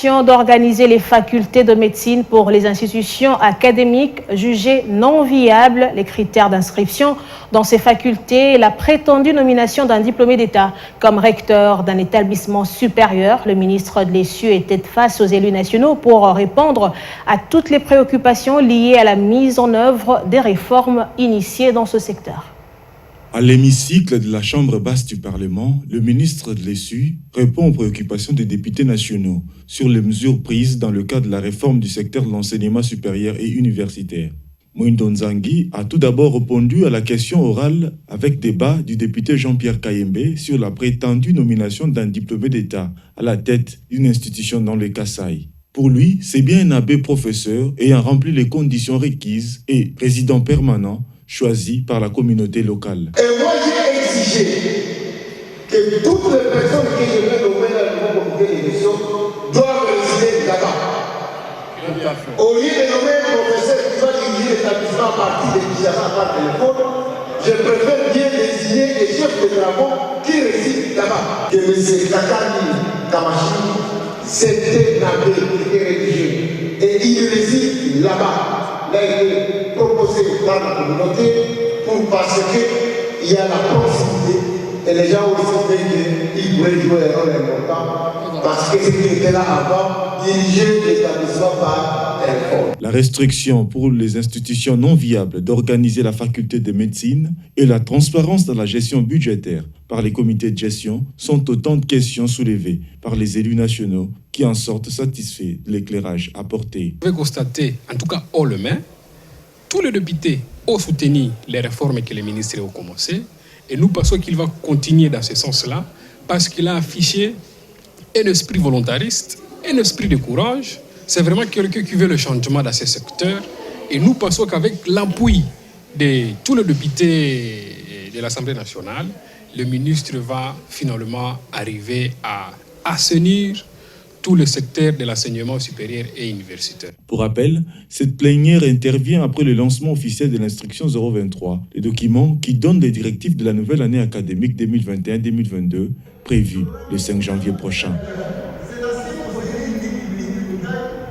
D'organiser les facultés de médecine pour les institutions académiques jugées non viables, les critères d'inscription dans ces facultés et la prétendue nomination d'un diplômé d'État comme recteur d'un établissement supérieur. Le ministre de l'ESU était face aux élus nationaux pour répondre à toutes les préoccupations liées à la mise en œuvre des réformes initiées dans ce secteur. À l'hémicycle de la Chambre basse du Parlement, le ministre de l'ESU répond aux préoccupations des députés nationaux sur les mesures prises dans le cadre de la réforme du secteur de l'enseignement supérieur et universitaire. Mwindo Nzangi a tout d'abord répondu à la question orale avec débat du député Jean-Pierre Kayembe sur la prétendue nomination d'un diplômé d'État à la tête d'une institution dans le Kasaï. Pour lui, c'est bien un abbé professeur ayant rempli les conditions requises et président permanent choisi par la communauté locale. Et moi, j'ai exigé que toutes les personnes que je vais nommer dans le nouveau comité d'élection doivent résider là-bas. Au lieu de nommer un professeur qui va diriger l'établissement à partir de Kinshasa par téléphone, je préfère bien désigner les chefs de travaux qui résident là-bas. Que M. Kakani Kamachi, c'était un abbé qui était religieux. Et il réside là-bas. Là, il est proposé par la communauté parce qu'il y a la proximité et les gens aussi qu'ils pourraient jouer un rôle important parce que ce qui était là avant dirigeait l'établissement par téléphone. La restriction pour les institutions non viables d'organiser la faculté de médecine et la transparence dans la gestion budgétaire par les comités de gestion sont autant de questions soulevées par les élus nationaux qui en sortent satisfaits de l'éclairage apporté. Vous pouvez constater, en tout cas haut le main, tous les députés ont soutenu les réformes que les ministres ont commencées et nous pensons qu'il va continuer dans ce sens-là parce qu'il a affiché un esprit volontariste, un esprit de courage. C'est vraiment quelqu'un qui veut le changement dans ce secteur et nous pensons qu'avec l'appui de tous les députés de l'Assemblée nationale, le ministre va finalement arriver à assainir tout le secteur de l'enseignement supérieur et universitaire. Pour rappel, cette plénière intervient après le lancement officiel de l'instruction 023, le document qui donne les directives de la nouvelle année académique 2021-2022, prévue le 5 janvier prochain.